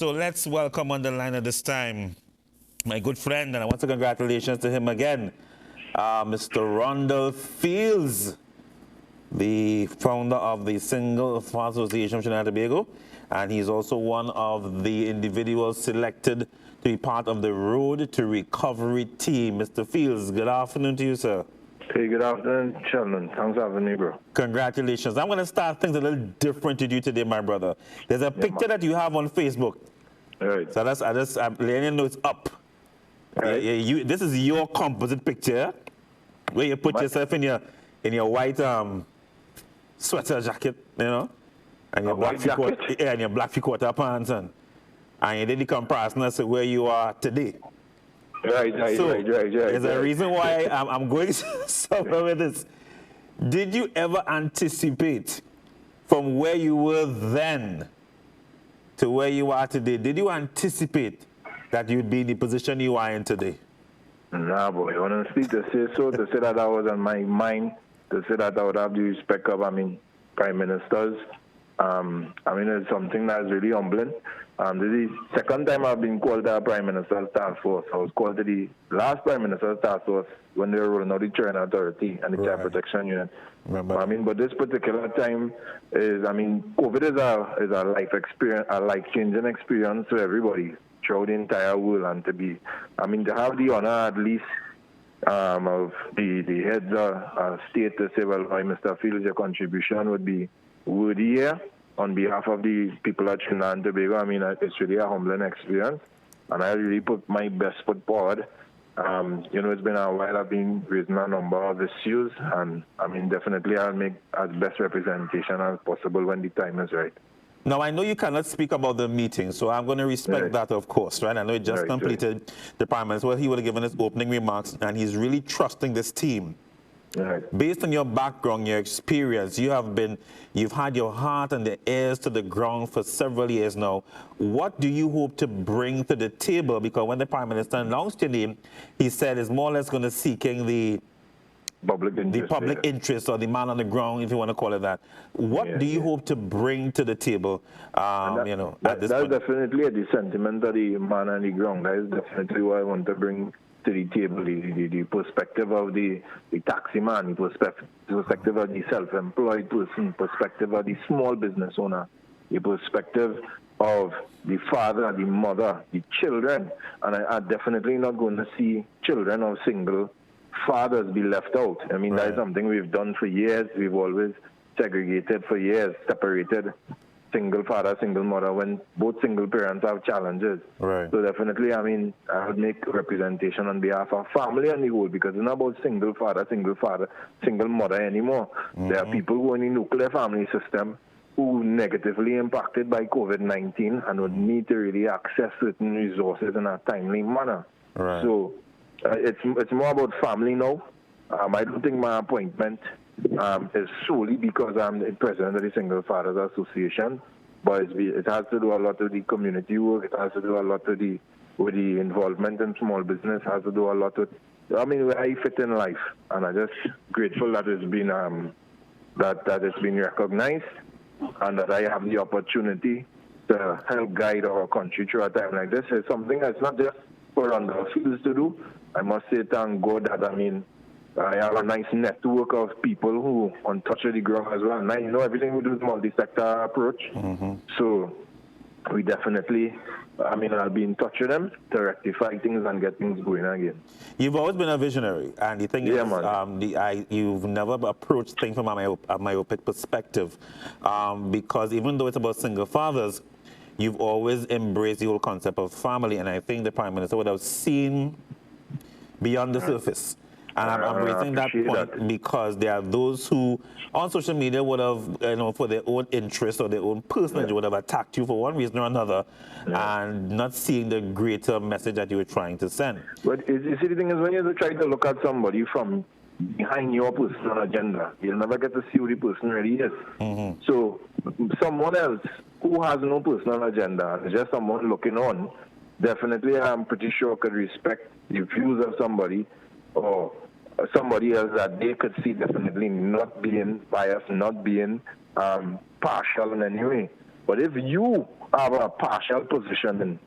So let's welcome on the line at this time my good friend, and I want to congratulations to him again, Mr. Rhondall Feeles, the founder of the Single Father Association of Trinidad and Tobago, and he's also one of the individuals selected to be part of the Road to Recovery team. Mr. Feeles, good afternoon to you, sir. Hey, good afternoon, Sheldon. Thanks for having me, bro. Congratulations. I'm going to start things a little different to you today, my brother. There's a picture that you have on Facebook. All right. So I'm letting you know it's up. Right. This is your composite picture where you put yourself in your white sweater jacket, you know, and your black and your black three-quarter pants, and you did the comparison as to where you are today. Right. There's a reason why I'm going somewhere with this. Did you ever anticipate from where you were then to where you are today? Did you anticipate that you'd be in the position you are in today? Nah, boy. Honestly, to say that I was on my mind, to say that I would have the respect of, prime ministers. It's something that's really humbling. This is the second time I've been called to a Prime Minister's Task Force. I was called to the last Prime Minister's Task Force when they were rolling out the China Authority and the Child Protection Unit. But this particular time is, COVID is a life experience, a life-changing experience for everybody throughout the entire world, and to have the honor at least of the heads of state to say, well, Mr. Feeles, your contribution would be worthy here. On behalf of the people at Trinidad and Tobago, it's really a humbling experience, and I really put my best foot forward. It's been a while. I've been raising a number of issues, and definitely I'll make as best representation as possible when the time is right. Now, I know you cannot speak about the meeting, so I'm going to respect that, of course, right? I know it just completed the Prime Minister. Well, he would have given his opening remarks, and he's really trusting this team. Right. Based on your background, your experience, you've had your heart and the ears to the ground for several years now. What do you hope to bring to the table? Because when the Prime Minister announced your name, he said it's more or less going to seeking the public interest, or the man on the ground, if you want to call it that. What do you hope to bring to the table? That's definitely the sentiment of the man on the ground. That is definitely what I want to bring to the table, the perspective of the taxi man, the perspective of the self-employed person, perspective of the small business owner, the perspective of the father, the mother, the children. And I'm definitely not going to see children of single fathers be left out. That is something we've done for years. We've always segregated for years, separated single father, single mother, when both single parents have challenges. Right. So definitely, I would make representation on behalf of family and the whole, because it's not about single father, single mother anymore. There are people who are in the nuclear family system who negatively impacted by COVID-19 and would need to really access certain resources in a timely manner. Right. So it's more about family now. I don't think my appointment is solely because I'm the president of the Single Fathers Association, but it has to do a lot with the community work. It has to do a lot with the involvement in small business. It has to do a lot with where I fit in life, and I'm just grateful that it's been that it's been recognized, and that I have the opportunity to help guide our country through a time like this. It's something that's not just for Rhondall Feeles to do. I must say thank God that I have a nice network of people who on touch of the ground as well. And everything we do is multi-sector approach. So we definitely, I'll be in touch with them to rectify things and get things going again. You've always been a visionary, and the thing is, you've never approached things from a myopic perspective, because even though it's about single fathers, you've always embraced the whole concept of family, and I think the Prime Minister would have seen beyond the surface. And I'm raising that point because there are those who on social media would have, for their own interest or their own personal, would have attacked you for one reason or another, and not seeing the greater message that you were trying to send. But you see, the thing is, when you try to look at somebody from behind your personal agenda, you'll never get to see who the person really is. So someone else who has no personal agenda, just someone looking on, definitely I'm pretty sure could respect the views of somebody or somebody else that they could see definitely not being biased, not being partial in any way. But if you have a partial position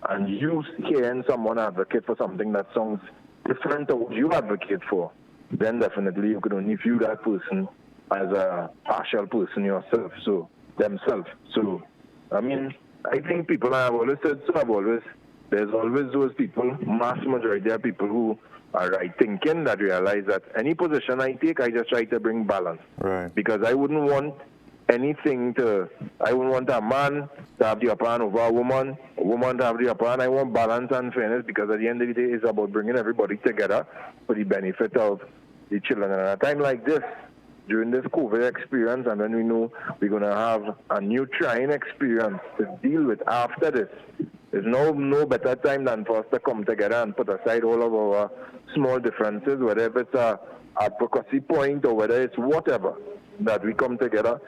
and you hearing someone advocate for something that sounds different to what you advocate for, then definitely you could only view that person as a partial person yourself, so themselves. So, I mean, I think people, I've always said so, there's always those people, mass majority of people who are right thinking that realize that any position I take, I just try to bring balance. Right. Because I wouldn't want I wouldn't want a man to have the upper hand over a woman to have the upper hand. I want balance and fairness, because at the end of the day, it's about bringing everybody together for the benefit of the children. And at a time like this, during this COVID experience, and then we know we're going to have a new trying experience to deal with after this, there's no better time than for us to come together and put aside all of our small differences, whether it's a advocacy point or whether it's whatever, that we come together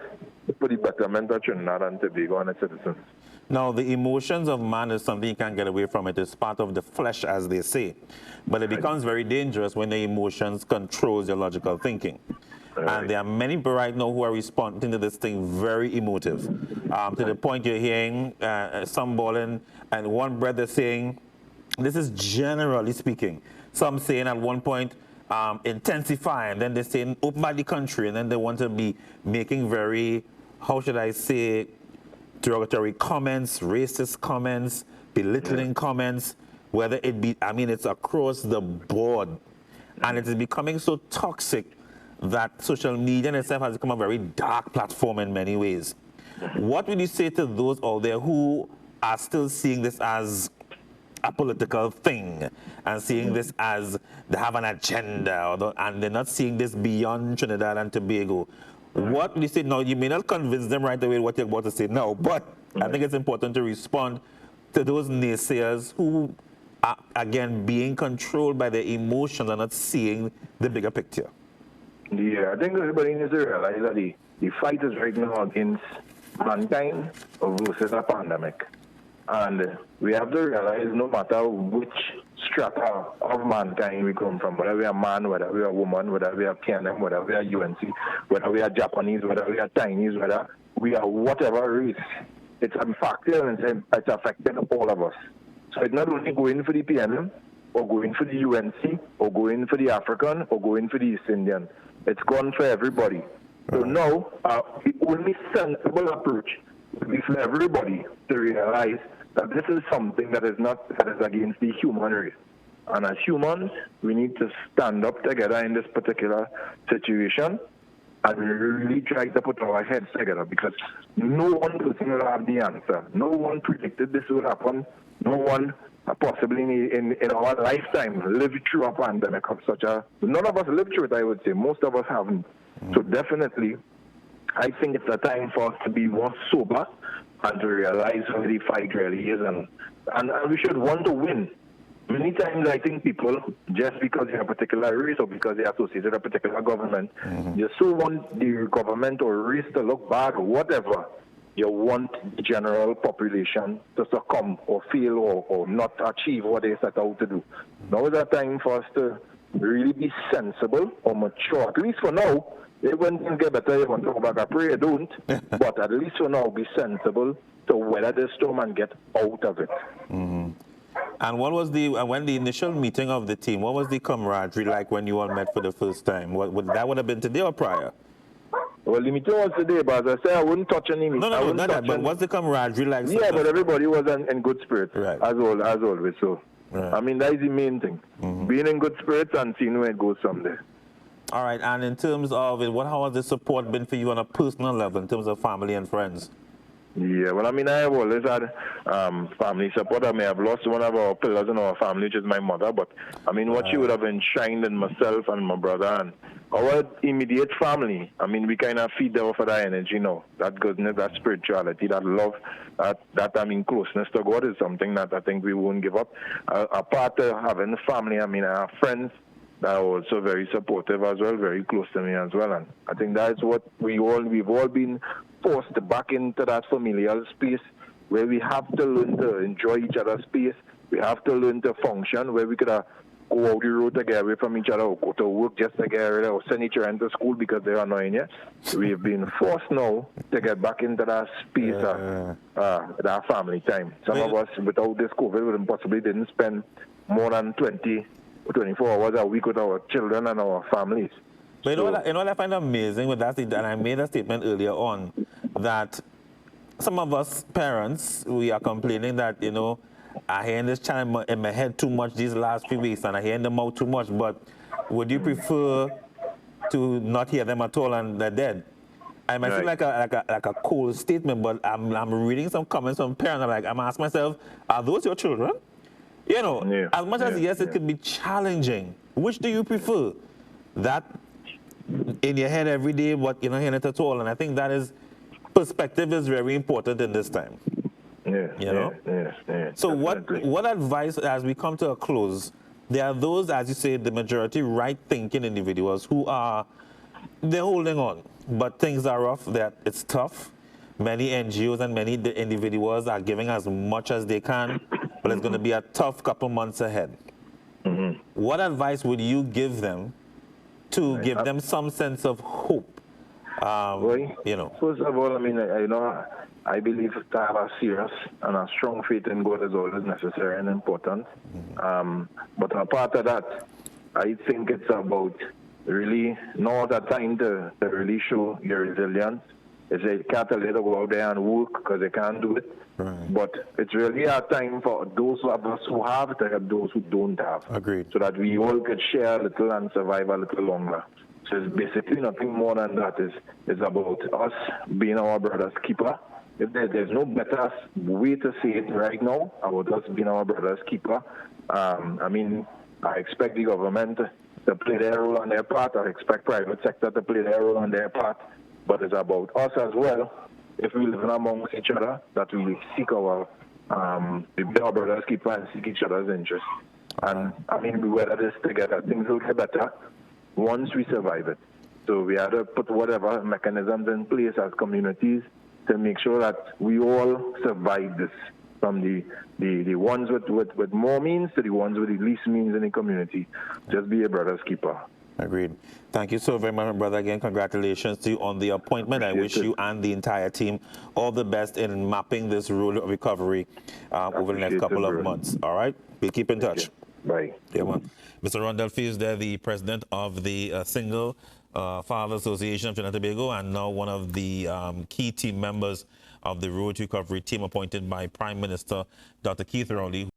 for the betterment of Trinidad and Tobago and its citizens. Now, the emotions of man is something you can't get away from. It is part of the flesh, as they say. But it becomes very dangerous when the emotions controls your logical thinking. And there are many people right now who are responding to this thing very emotive, to the point you're hearing some balling, and one brother saying, this is generally speaking, some saying at one point, intensify, and then they're saying open by the country, and then they want to be making very, how should I say, derogatory comments, racist comments, belittling comments, whether it be, I mean, it's across the board. And it is becoming so toxic that social media in itself has become a very dark platform in many ways. What would you say to those out there who are still seeing this as a political thing and seeing this as they have an agenda, and they're not seeing this beyond Trinidad and Tobago? What would you say? Now, you may not convince them right away what you're about to say now, but I think it's important to respond to those naysayers who are, again, being controlled by their emotions and not seeing the bigger picture. Yeah, I think everybody needs to realize that the fight is right now against mankind versus a pandemic. And we have to realize no matter which strata of mankind we come from, whether we are man, whether we are woman, whether we are KNM, whether we are UNC, whether we are Japanese, whether we are Chinese, whether we are whatever race, it's a factor and it's affecting all of us. So it's not only going for the PNM, or going for the UNC, or going for the African, or going for the East Indian. It's gone for everybody. So now, the only sensible approach would be for everybody to realize that this is something that is against the human race. And as humans, we need to stand up together in this particular situation and really try to put our heads together, because no one person will have the answer. No one predicted this would happen. No one possibly in our lifetime lived through a pandemic of such a... None of us lived through it, I would say. Most of us haven't. So definitely, I think it's a time for us to be more sober and to realize how the fight really is. And we should want to win. Many times I think people, just because they're a particular race or because they're associated with a particular government, you so want the government or race to look bad or whatever. You want the general population to succumb or fail or not achieve what they set out to do. Now is the time for us to really be sensible or mature. At least for now, when things get better, you want to go back. I pray you don't. But at least for now, be sensible to weather the storm and get out of it. And what was when the initial meeting of the team, what was the camaraderie like when you all met for the first time? That would have been today or prior? Well, the meeting was today, but as I say, I wouldn't touch any meeting. No, not that, but what's the camaraderie like? Yeah, but everybody was in good spirits, right, as always. So, right. I mean, that is the main thing. Being in good spirits and seeing where it goes someday. All right, and in terms of it, how has the support been for you on a personal level in terms of family and friends? Yeah, well, I mean, I have always had family support. I may have lost one of our pillars in our family, which is my mother, but I mean, what she would have enshrined in myself and my brother and our immediate family. I mean, we kind of feed them for that energy now, that goodness, that spirituality, that love, that closeness to God is something that I think we won't give up. Apart from having family, I mean, I have friends that are also very supportive as well, very close to me as well. And I think that's what we've all been forced back into that familial space where we have to learn to enjoy each other's space. We have to learn to function, where we could go out the road to get away from each other, or go to work just to get rid of, or send each other into school because they're annoying you. We've been forced now to get back into that space, that family time. Some of us, without this COVID, possibly didn't spend more than 24 hours a week with our children and our families. But you know what I find amazing with that, and I made a statement earlier on, that some of us parents, we are complaining that, you know, I hear this channel in my head too much these last few weeks, and I hear them out too much, but would you prefer to not hear them at all and they're dead? I might feel like a cold statement, but I'm reading some comments from parents. I'm asking myself, are those your children? You know, as much as yes, it could be challenging. Which do you prefer? That in your head every day, but you're not hearing it at all. And I think that is, perspective is very important in this time. So what advice, as we come to a close, there are those, as you say, the majority right-thinking individuals who are, they're holding on, but things are rough, it's tough. Many NGOs and many individuals are giving as much as they can, but it's going to be a tough couple months ahead. What advice would you give them to give them some sense of hope? You know, first of all, I mean, I believe to have a serious and a strong faith in God is always necessary and important. But apart of that, I think it's about really not a time to really show your resilience. It's a catalyst to go out there and work because they can't do it. But it's really a time for those of us who have to help those who don't have. Agreed. So that we all could share a little and survive a little longer. So it's basically nothing more than that. It's about us being our brother's keeper. If there's no better way to say it right now about us being our brother's keeper. I mean, I expect the government to play their role on their part. I expect private sector to play their role on their part. But it's about us as well. If we live amongst each other, that we seek our, be our brother's keeper and seek each other's interests. And I mean, we weather this together. Things will get better once we survive it. So we have to put whatever mechanisms in place as communities to make sure that we all survive this, from the ones with more means to the ones with the least means in the community. Just be a brother's keeper. Agreed. Thank you so very much, my brother. Again, congratulations to you on the appointment. I wish you and the entire team all the best in mapping this road of recovery over the next couple of months. All right? We'll keep in touch. Bye. Yeah, man. Mr. Rhondall Feeles, there, the president of the Single Father Association of Trinidad and Tobago, and now one of the key team members of the Road to Recovery team appointed by Prime Minister Dr. Keith Rowley.